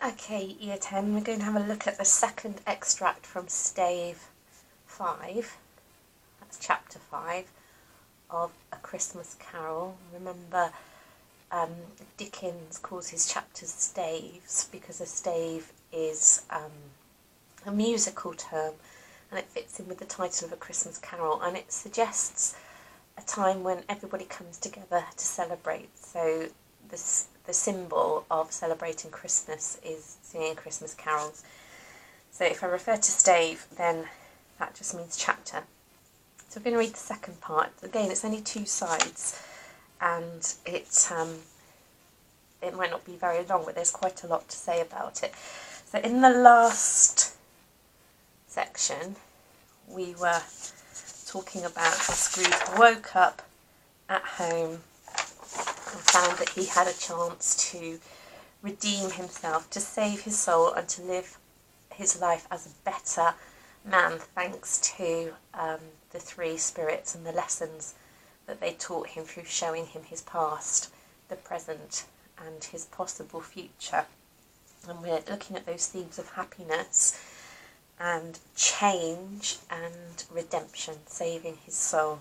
Okay, Year 10, we're going to have a look at the second extract from Stave 5, that's chapter 5, of A Christmas Carol. Remember, Dickens calls his chapters staves because a stave is a musical term, and it fits in with the title of A Christmas Carol, and it suggests a time when everybody comes together to celebrate. So the symbol of celebrating Christmas is singing Christmas carols. So if I refer to stave, then that just means chapter. So we're going to read the second part. Again, it's only 2 sides, and it might not be very long, but there's quite a lot to say about it. So in the last section, we were talking about how Scrooge woke up at home and found that he had a chance to redeem himself, to save his soul, and to live his life as a better man, thanks to the 3 spirits and the lessons that they taught him through showing him his past, the present, and his possible future. And we're looking at those themes of happiness and change and redemption, saving his soul.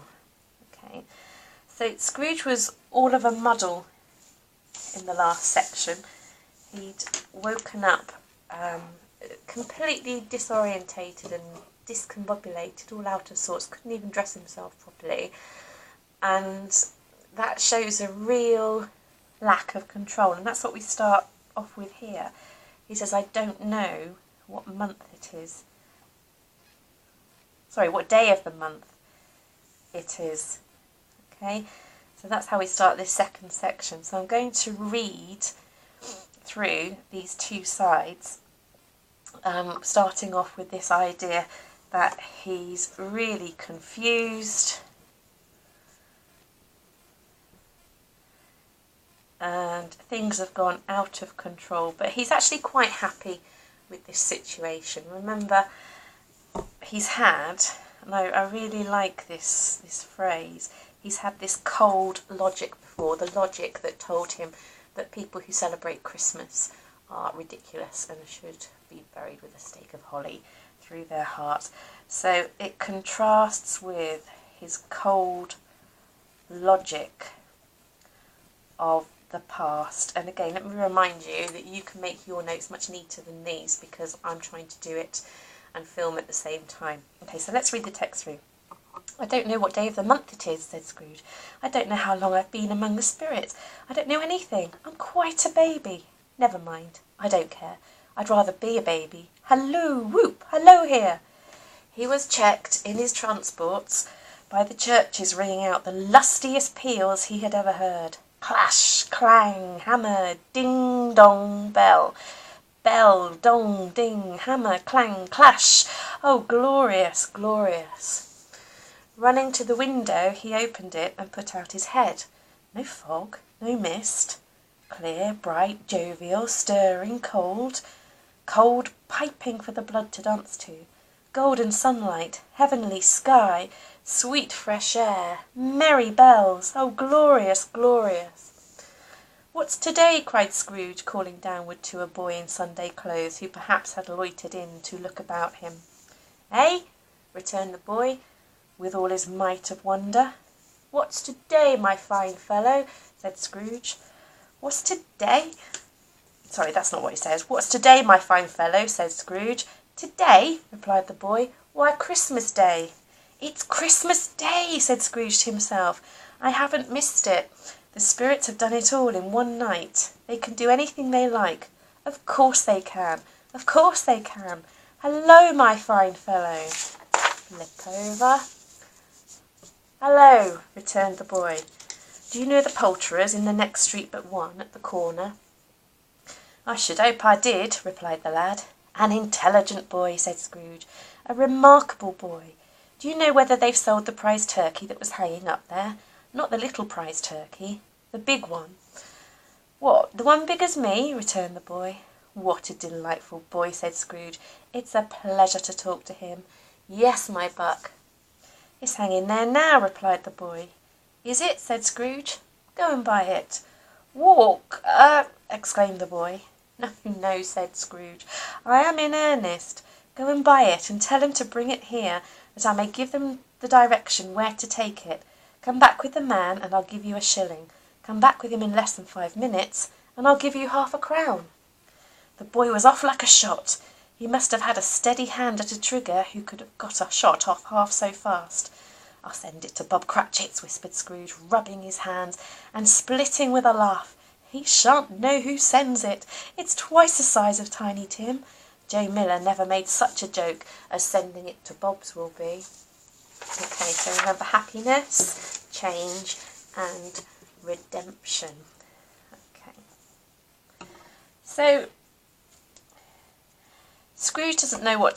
Okay. So Scrooge was all of a muddle in the last section. He'd woken up completely disorientated and discombobulated, all out of sorts, couldn't even dress himself properly. And that shows a real lack of control, and that's what we start off with here. He says, I don't know what month it is. Sorry, what day of the month it is. Okay, so that's how we start this second section. So I'm going to read through these 2 sides, starting off with this idea that he's really confused and things have gone out of control, but he's actually quite happy with this situation. Remember, he's had, and I really like this phrase, he's had this cold logic before, the logic that told him that people who celebrate Christmas are ridiculous and should be buried with a stake of holly through their heart. So it contrasts with his cold logic of the past. And again, let me remind you that you can make your notes much neater than these because I'm trying to do it and film at the same time. Okay, so let's read the text through. I don't know what day of the month it is, said Scrooge. I don't know how long I've been among the spirits. I don't know anything. I'm quite a baby. Never mind. I don't care. I'd rather be a baby. Halloo, whoop, hello here. He was checked in his transports by the churches ringing out the lustiest peals he had ever heard. Clash, clang, hammer, ding, dong, bell. Bell, dong, ding, hammer, clang, clash. Oh, glorious, glorious. Running to the window, he opened it and put out his head. No fog, no mist. Clear, bright, jovial, stirring, cold. Cold, piping for the blood to dance to. Golden sunlight, heavenly sky, sweet fresh air, merry bells. Oh, glorious, glorious. What's today? Cried Scrooge, calling downward to a boy in Sunday clothes who perhaps had loitered in to look about him. Eh? Returned the boy, with all his might of wonder. What's today, my fine fellow? Said Scrooge. What's today? Sorry, that's not what he says. What's today, my fine fellow? Said Scrooge. Today? Replied the boy. Why, Christmas Day. It's Christmas Day, said Scrooge to himself. I haven't missed it. The spirits have done it all in one night. They can do anything they like. Of course they can. Of course they can. Hello, my fine fellow. Flip over. Hello, returned the boy. Do you know the poulterers in the next street but one, at the corner? I should hope I did, replied the lad. An intelligent boy, said Scrooge. A remarkable boy. Do you know whether they've sold the prize turkey that was hanging up there? Not the little prize turkey, the big one. What, the one big as me? Returned the boy. What a delightful boy, said Scrooge. It's a pleasure to talk to him. Yes, my buck. It's hanging there now, replied the boy. Is it? Said Scrooge. Go and buy it. Walk, exclaimed the boy. No, no, said Scrooge. I am in earnest. Go and buy it, and tell him to bring it here, that I may give them the direction where to take it. Come back with the man, and I'll give you a shilling. Come back with him in less than 5 minutes, and I'll give you half a crown. The boy was off like a shot. He must have had a steady hand at a trigger who could have got a shot off half so fast. I'll send it to Bob Cratchit's, whispered Scrooge, rubbing his hands and splitting with a laugh. He shan't know who sends it. It's twice the size of Tiny Tim. Joe Miller never made such a joke as sending it to Bob's will be. Okay, so remember happiness, change and redemption. Okay. So Scrooge doesn't know what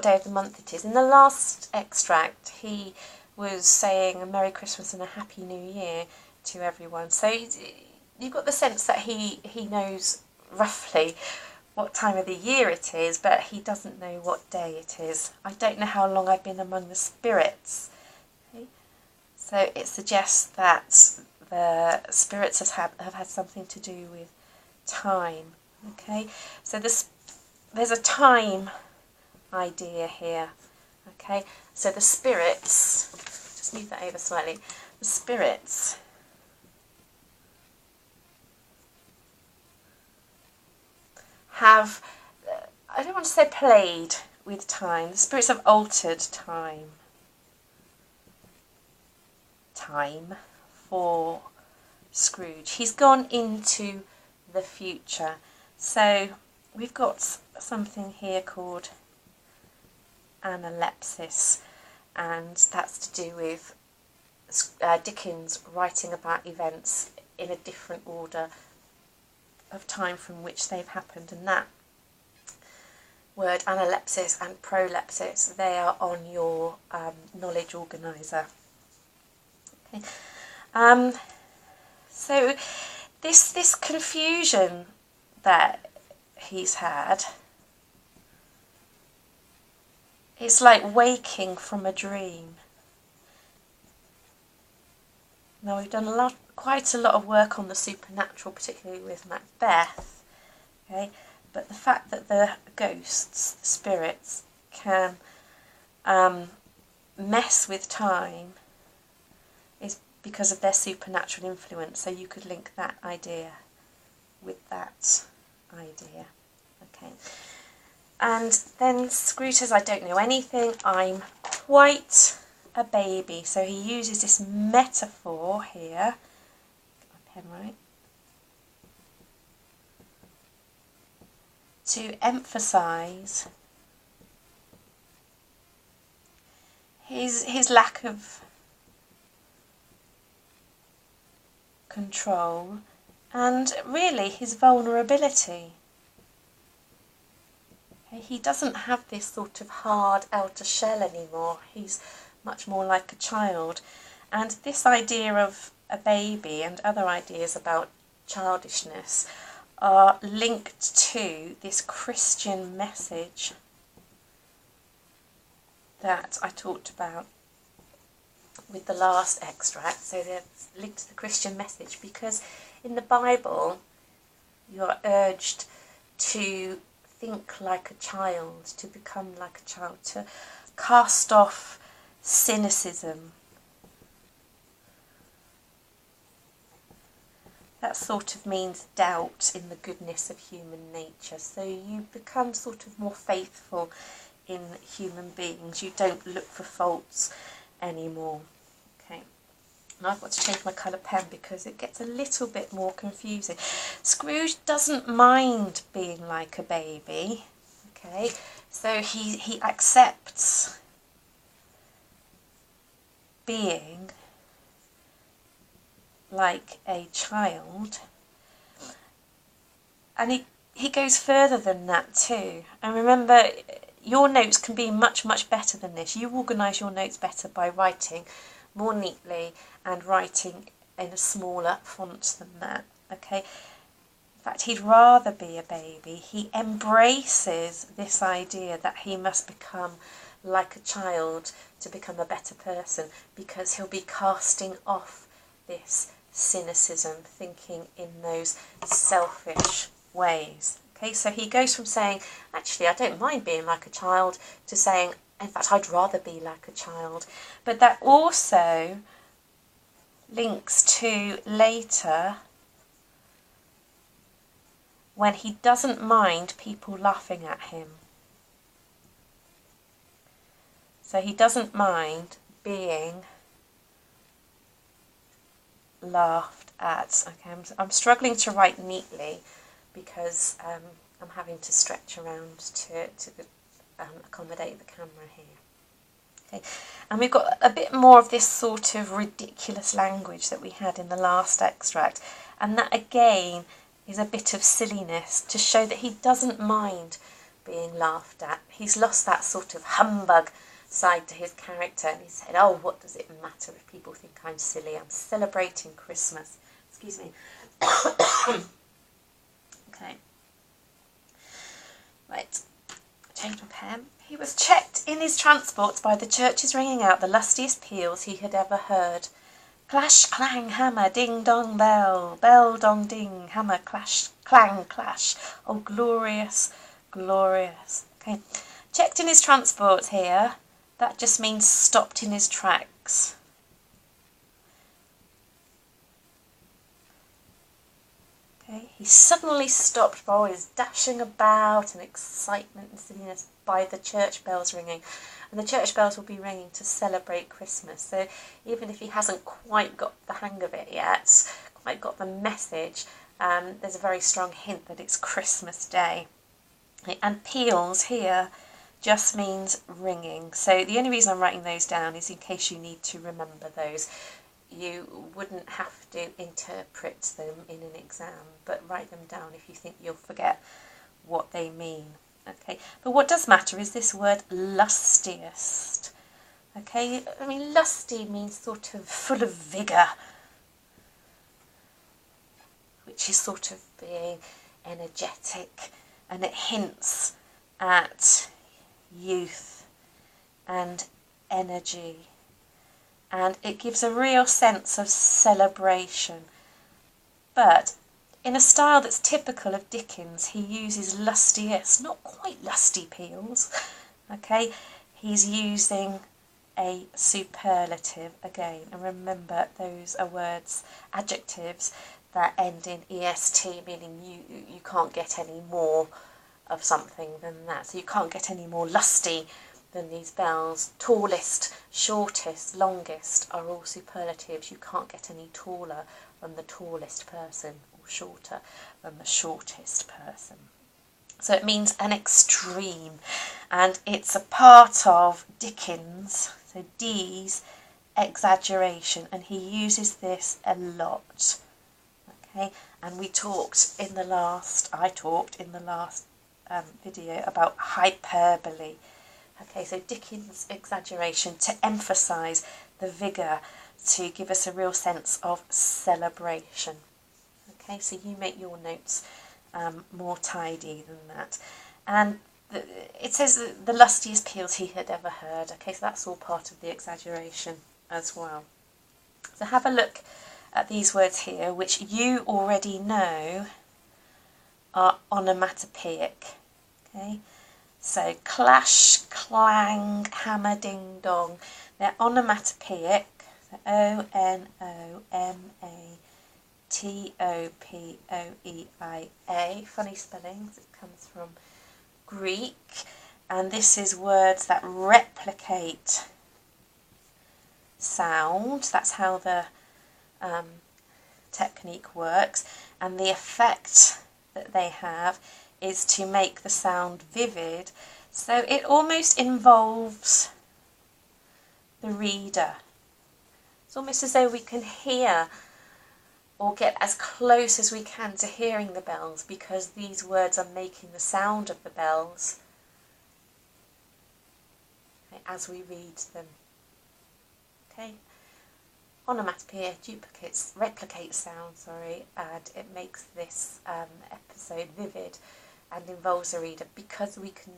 day of the month it is. In the last extract, he was saying a Merry Christmas and a Happy New Year to everyone. So you've got the sense that he knows roughly what time of the year it is, but he doesn't know what day it is. I don't know how long I've been among the spirits. Okay. So it suggests that the spirits have had something to do with time. Okay, so there's a time idea here. Okay, so the spirits, just move that over slightly, the spirits have, I don't want to say played with time, the spirits have altered time for Scrooge. He's gone into the future. So we've got something here called analepsis, and that's to do with Dickens writing about events in a different order of time from which they've happened, and that word analepsis and prolepsis, they are on your knowledge organiser. Okay. So this confusion that he's had, it's like waking from a dream. Now we've done quite a lot of work on the supernatural, particularly with Macbeth, okay? But the fact that the ghosts, the spirits, can mess with time is because of their supernatural influence. So you could link that idea with that idea. Okay. And then Scrooge says, I don't know anything, I'm quite a baby. So he uses this metaphor here. Get my pen right. To emphasise his lack of control and really his vulnerability. He doesn't have this sort of hard outer shell anymore. He's much more like a child. And this idea of a baby and other ideas about childishness are linked to this Christian message that I talked about with the last extract. So they're linked to the Christian message because in the Bible you're urged to think like a child, to become like a child, to cast off cynicism. That sort of means doubt in the goodness of human nature. So you become sort of more faithful in human beings. You don't look for faults anymore. Okay. Now I've got to change my colour pen because it gets a little bit more confusing. Scrooge doesn't mind being like a baby. Okay. So he accepts being like a child, and he goes further than that too. And remember, your notes can be much better than this. You organise your notes better by writing more neatly and writing in a smaller font than that. Okay. In fact, he'd rather be a baby. He embraces this idea that he must become like a child to become a better person, because he'll be casting off this cynicism, thinking in those selfish ways. Okay, so he goes from saying, actually, I don't mind being like a child, to saying, in fact, I'd rather be like a child. But that also links to later, when he doesn't mind people laughing at him. So he doesn't mind being laughed at. Okay, I'm struggling to write neatly because I'm having to stretch around to accommodate the camera here. Okay, and we've got a bit more of this sort of ridiculous language that we had in the last extract, and that again is a bit of silliness to show that he doesn't mind being laughed at. He's lost that sort of humbug side to his character, and he said, oh, what does it matter if people think I'm silly? I'm celebrating Christmas. Excuse me. Okay. Right. Change my pen. He was checked in his transports by the churches ringing out the lustiest peals he had ever heard. Clash, clang, hammer, ding, dong, bell. Bell, dong, ding, hammer, clash, clang, clash. Oh, glorious, glorious. Okay. Checked in his transports here. That just means stopped in his tracks. Okay. He suddenly stopped for all his dashing about and excitement and silliness by the church bells ringing. And the church bells will be ringing to celebrate Christmas. So even if he hasn't quite got the hang of it yet, quite got the message, there's a very strong hint that it's Christmas Day. Okay. And peals here just means ringing. So the only reason I'm writing those down is in case you need to remember those. You wouldn't have to interpret them in an exam, but write them down if you think you'll forget what they mean. Okay, but what does matter is this word lustiest. Okay, I mean, lusty means sort of full of vigour, which is sort of being energetic, and it hints at youth and energy, and it gives a real sense of celebration. But in a style that's typical of Dickens, he uses lustiest, not quite lusty peals. Okay, he's using a superlative again, and remember those are words, adjectives that end in est, meaning you can't get any more of something than that. So you can't get any more lusty than these bells. Tallest, shortest, longest are all superlatives. You can't get any taller than the tallest person, or shorter than the shortest person. So it means an extreme, and it's a part of Dickens, so D's exaggeration, and he uses this a lot. Okay, and I talked in the last video about hyperbole. Okay, so Dickens' exaggeration to emphasise the vigour, to give us a real sense of celebration. Okay, so you make your notes more tidy than that. And it says the lustiest peals he had ever heard. Okay, so that's all part of the exaggeration as well. So have a look at these words here, which you already know are onomatopoeic. Okay, so clash, clang, hammer, ding, dong. They're onomatopoeic. So onomatopoeia. Funny spellings. It comes from Greek, and this is words that replicate sound. That's how the technique works, and the effect that they have is to make the sound vivid, so it almost involves the reader. It's almost as though we can hear or get as close as we can to hearing the bells, because these words are making the sound of the bells as we read them. Okay, onomatopoeia replicates sound, and it makes this episode vivid and involves a reader because we can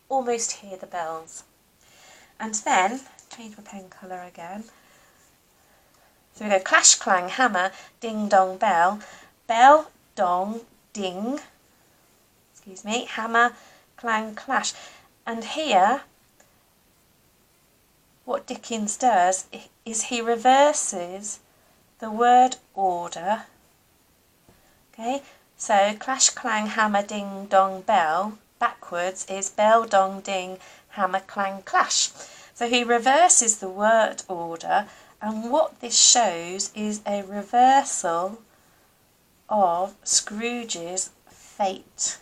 almost hear the bells. And then, change my pen colour again. So we go clash, clang, hammer, ding, dong, bell. Bell, dong, ding. excuse me, hammer, clang, clash. And here, what Dickens does is he reverses the word order. Okay, so clash, clang, hammer, ding, dong, bell. Backwards is bell, dong, ding, hammer, clang, clash. So he reverses the word order, and what this shows is a reversal of Scrooge's fate.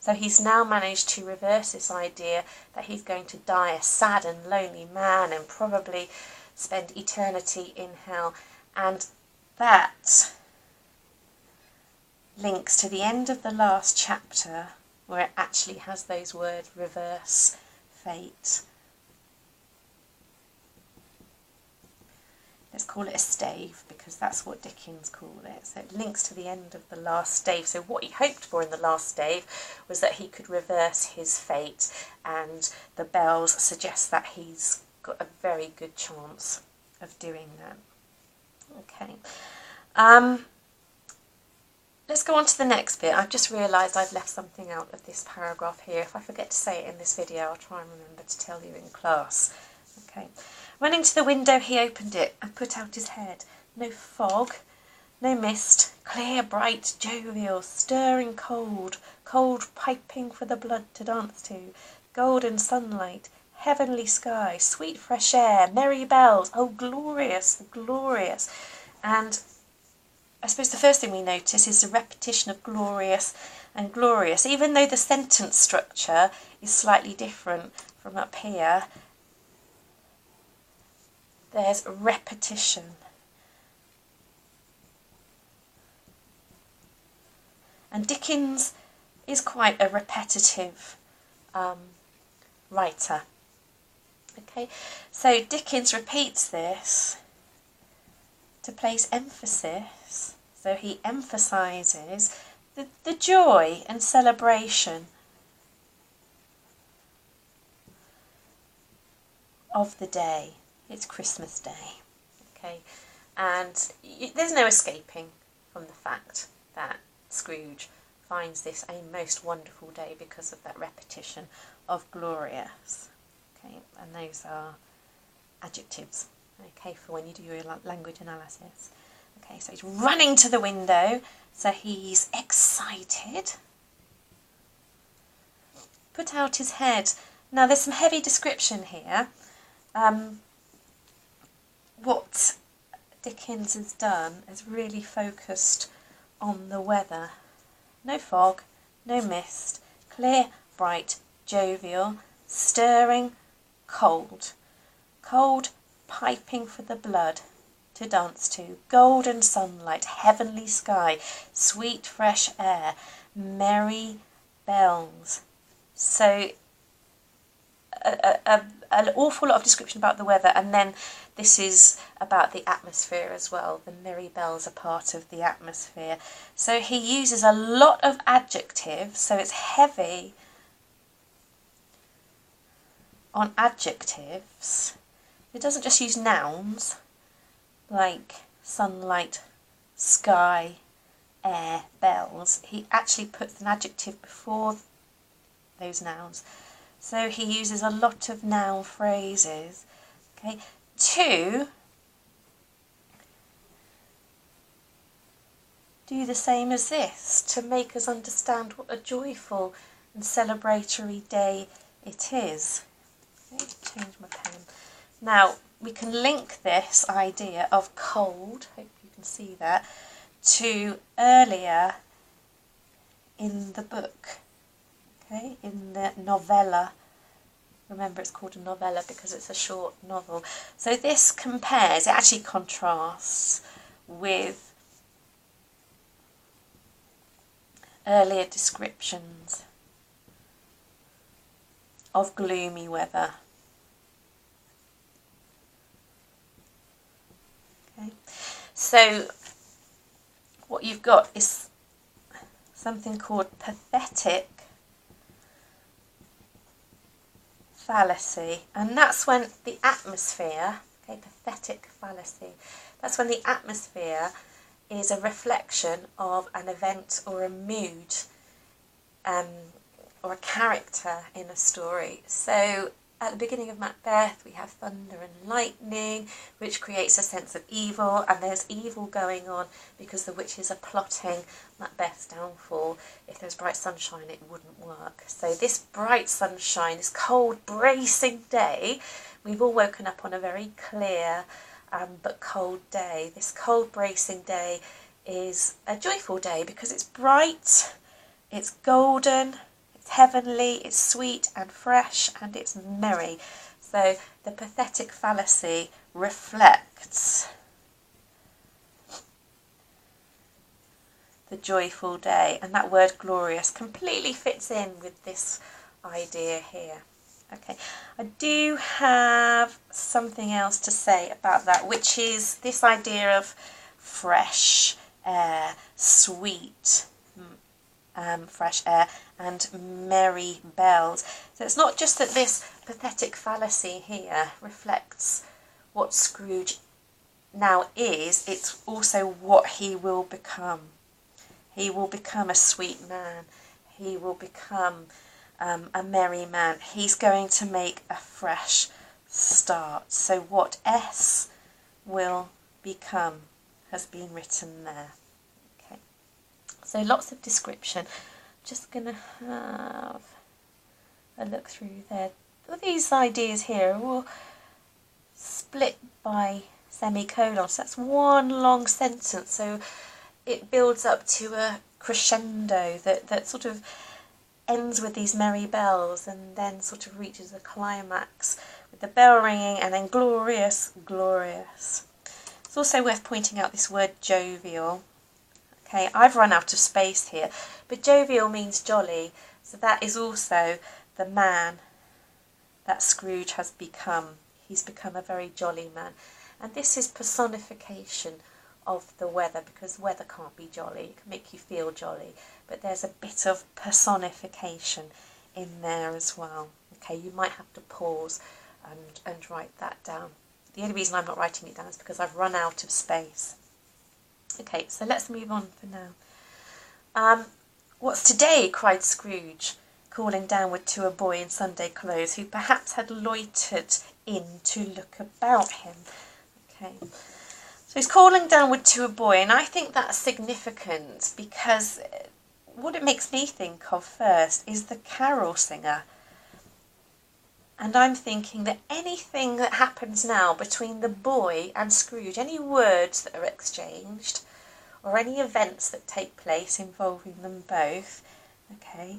So he's now managed to reverse this idea that he's going to die a sad and lonely man and probably spend eternity in hell. And that links to the end of the last chapter, where it actually has those words, reverse fate. Let's call it a stave, because that's what Dickens called it. So it links to the end of the last stave. So what he hoped for in the last stave was that he could reverse his fate, and the bells suggest that he's got a very good chance of doing that. Okay. Let's go on to the next bit. I've just realised I've left something out of this paragraph here. If I forget to say it in this video, I'll try and remember to tell you in class. Okay. Running to the window, he opened it and put out his head. No fog, no mist, clear, bright, jovial, stirring cold, cold piping for the blood to dance to, golden sunlight, heavenly sky, sweet fresh air, merry bells. Oh, glorious, glorious. And I suppose the first thing we notice is the repetition of glorious and glorious. Even though the sentence structure is slightly different from up here, there's repetition. And Dickens is quite a repetitive writer. Okay, so Dickens repeats this to place emphasis. So he emphasises the joy and celebration of the day. It's Christmas Day, okay, and there's no escaping from the fact that Scrooge finds this a most wonderful day because of that repetition of glorious, okay, and those are adjectives, okay, for when you do your language analysis. Okay, so he's running to the window, so he's excited. Put out his head. Now there's some heavy description here. What Dickens has done is really focused on the weather. No fog, no mist, clear, bright, jovial, stirring, cold. Cold, piping for the blood to dance to, golden sunlight, heavenly sky, sweet fresh air, merry bells. So an awful lot of description about the weather, and then this is about the atmosphere as well. The merry bells are part of the atmosphere. So he uses a lot of adjectives, so it's heavy on adjectives. It doesn't just use nouns like sunlight, sky, air, bells. He actually puts an adjective before those nouns. So he uses a lot of noun phrases, okay, to do the same as this, to make us understand what a joyful and celebratory day it is. Okay, change my pen. Now, we can link this idea of cold, hope you can see that, to earlier in the book. Okay, in the novella. Remember, it's called a novella because it's a short novel. So this compares, it actually contrasts with earlier descriptions of gloomy weather. Okay, so what you've got is something called pathetic fallacy, and that's when the atmosphere, okay, pathetic fallacy, that's when the atmosphere is a reflection of an event or a mood or a character in a story. So at the beginning of Macbeth, we have thunder and lightning, which creates a sense of evil, and there's evil going on because the witches are plotting Macbeth's downfall. If there's bright sunshine, it wouldn't work. So this bright sunshine, this cold, bracing day, we've all woken up on a very clear but cold day. This cold, bracing day is a joyful day because it's bright, it's golden, it's heavenly, it's sweet and fresh, and it's merry. So the pathetic fallacy reflects the joyful day, and that word glorious completely fits in with this idea here. Okay, I do have something else to say about that, which is this idea of fresh air, sweet fresh air, and merry bells. So it's not just that this pathetic fallacy here reflects what Scrooge now is, it's also what he will become. He will become a sweet man. He will become a merry man. He's going to make a fresh start. So what S will become has been written there. Okay. So lots of description. Just going to have a look through there. All these ideas here are all split by semicolons. So that's one long sentence. So it builds up to a crescendo that sort of ends with these merry bells and then sort of reaches a climax with the bell ringing and then glorious, glorious. It's also worth pointing out this word jovial. Okay, I've run out of space here, but jovial means jolly, so that is also the man that Scrooge has become. He's become a very jolly man, and this is personification of the weather, because weather can't be jolly, it can make you feel jolly, but there's a bit of personification in there as well. Okay, you might have to pause and write that down. The only reason I'm not writing it down is because I've run out of space. Okay, so let's move on for now. What's today? Cried Scrooge, calling downward to a boy in Sunday clothes who perhaps had loitered in to look about him. Okay. So he's calling downward to a boy, and I think that's significant because what it makes me think of first is the carol singer. And I'm thinking that anything that happens now between the boy and Scrooge, any words that are exchanged, or any events that take place involving them both, okay,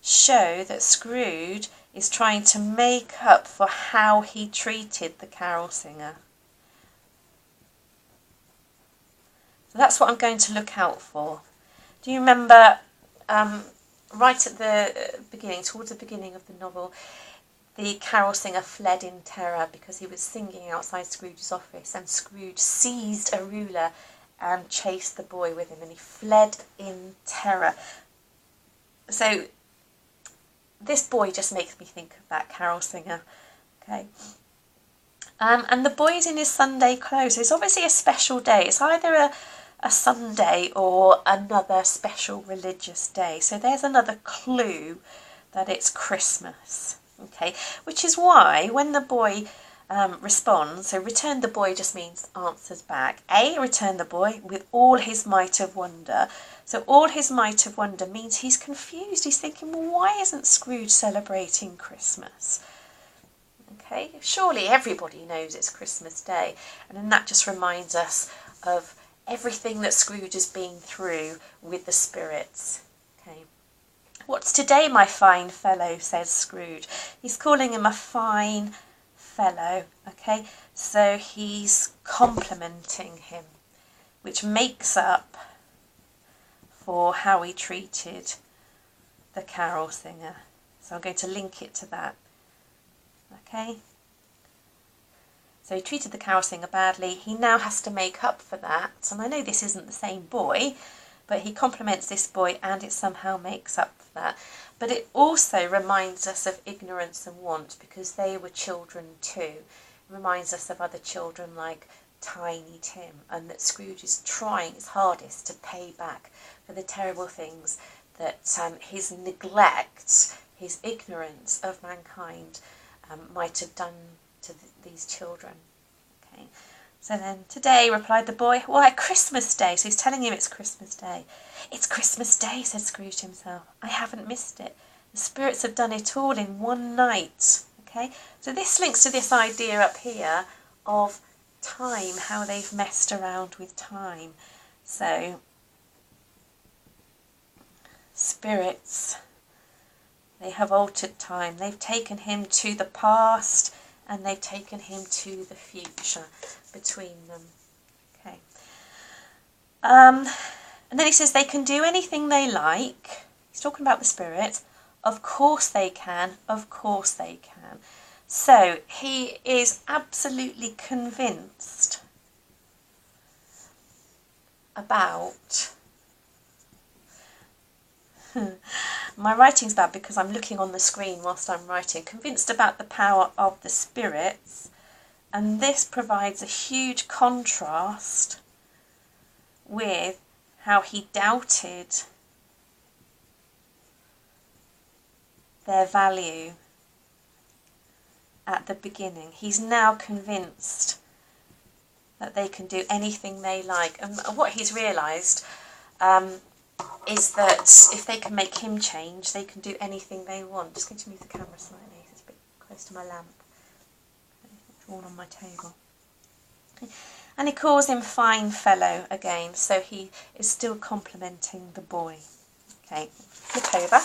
show that Scrooge is trying to make up for how he treated the carol singer. So that's what I'm going to look out for. Do you remember right at the beginning, towards the beginning of the novel, the carol singer fled in terror because he was singing outside Scrooge's office, and Scrooge seized a ruler and chased the boy with him, and he fled in terror. So this boy just makes me think of that carol singer. Okay. And the boy's in his Sunday clothes. It's obviously a special day. It's either a Sunday or another special religious day. So there's another clue that it's Christmas. Okay, which is why when the boy responds, so return the boy just means answers back. Return the boy with all his might of wonder. So all his might of wonder means he's confused. He's thinking, well, why isn't Scrooge celebrating Christmas? Okay, surely everybody knows it's Christmas Day. And then that just reminds us of everything that Scrooge has been through with the spirits. Okay. What's today, my fine fellow, says Scrooge. He's calling him a fine fellow, okay? So he's complimenting him, which makes up for how he treated the carol singer. So I'm going to link it to that, okay? So he treated the carol singer badly. He now has to make up for that. And I know this isn't the same boy, but he compliments this boy and it somehow makes up for that. But it also reminds us of ignorance and want, because they were children too. It reminds us of other children like Tiny Tim, and that Scrooge is trying his hardest to pay back for the terrible things that his neglect, his ignorance of mankind might have done to these children. Okay. So then, today, replied the boy, why, Christmas Day. So he's telling him it's Christmas Day. It's Christmas Day, said Scrooge himself. I haven't missed it. The spirits have done it all in one night. Okay. So this links to this idea up here of time, how they've messed around with time. So, spirits, they have altered time. They've taken him to the past and they've taken him to the future between them. Okay. And then he says they can do anything they like. He's talking about the spirits. Of course they can. Of course they can. So he is absolutely convinced about... My writing's bad because I'm looking on the screen whilst I'm writing. Convinced about the power of the spirits, and this provides a huge contrast with how he doubted their value at the beginning. He's now convinced that they can do anything they like, and what he's realised is that if they can make him change, they can do anything they want. Just going to move the camera slightly, it's a bit close to my lamp. It's all on my table. Okay. And he calls him fine fellow again, so he is still complimenting the boy. Okay, flip over.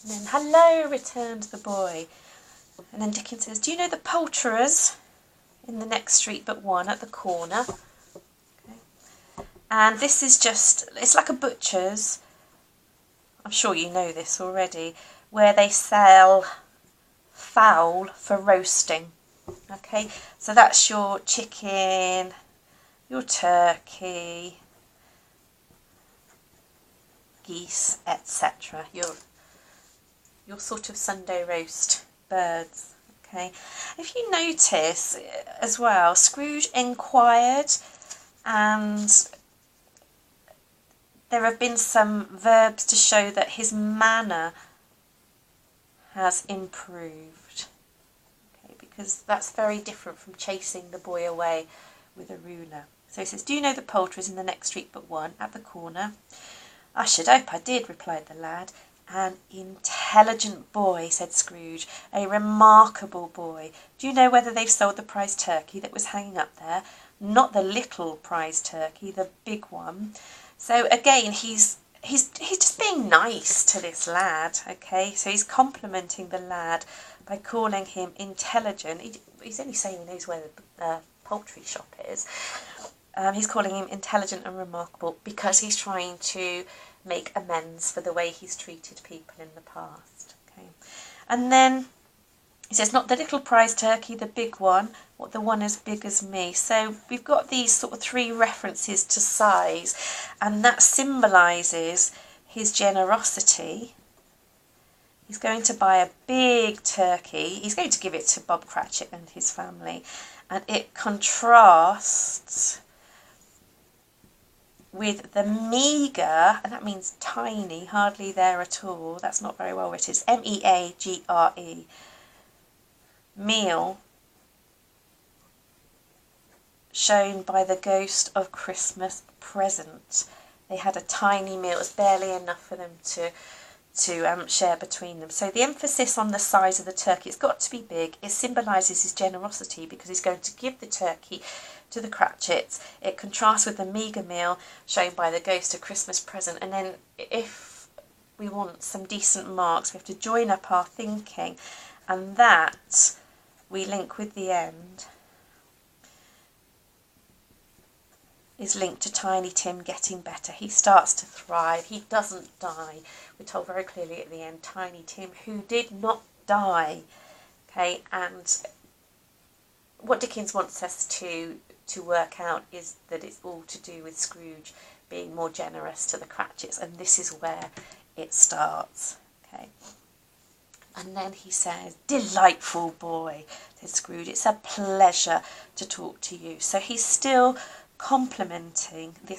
And then, hello, returned the boy. And then Dickens says, do you know the poulterers in the next street but one at the corner? And this is just, it's like a butcher's, I'm sure you know this already, where they sell fowl for roasting. Okay, so that's your chicken, your turkey, geese, etc. Your sort of Sunday roast birds. Okay, if you notice as well, Scrooge inquired, and there have been some verbs to show that his manner has improved. Okay, because that's very different from chasing the boy away with a ruler. So he says, do you know the poulterers in the next street but one, at the corner? I should hope I did, replied the lad. An intelligent boy, said Scrooge, a remarkable boy. Do you know whether they've sold the prize turkey that was hanging up there? Not the little prize turkey, the big one. So again, he's just being nice to this lad, okay? So he's complimenting the lad by calling him intelligent. He's only saying he knows where the poultry shop is. He's calling him intelligent and remarkable because he's trying to make amends for the way he's treated people in the past, okay? And then he says, not the little prize turkey, the big one, or the one as big as me. So we've got these sort of three references to size, and that symbolises his generosity. He's going to buy a big turkey. He's going to give it to Bob Cratchit and his family. And it contrasts with the meagre, and that means tiny, hardly there at all. That's not very well written. It's meagre. Meal shown by the ghost of Christmas present. They had a tiny meal. It was barely enough for them to share between them. So the emphasis on the size of the turkey, it's got to be big. It symbolises his generosity because he's going to give the turkey to the Cratchits. It contrasts with the meagre meal shown by the ghost of Christmas present. And then if we want some decent marks, we have to join up our thinking, and that we link with the end is linked to Tiny Tim getting better. He starts to thrive. He doesn't die. We're told very clearly at the end, Tiny Tim, who did not die. Okay, and what Dickens wants us to work out is that it's all to do with Scrooge being more generous to the Cratchits, and this is where it starts. Okay. And then he says, "Delightful boy," said Scrooge. "It's a pleasure to talk to you." So he's still complimenting this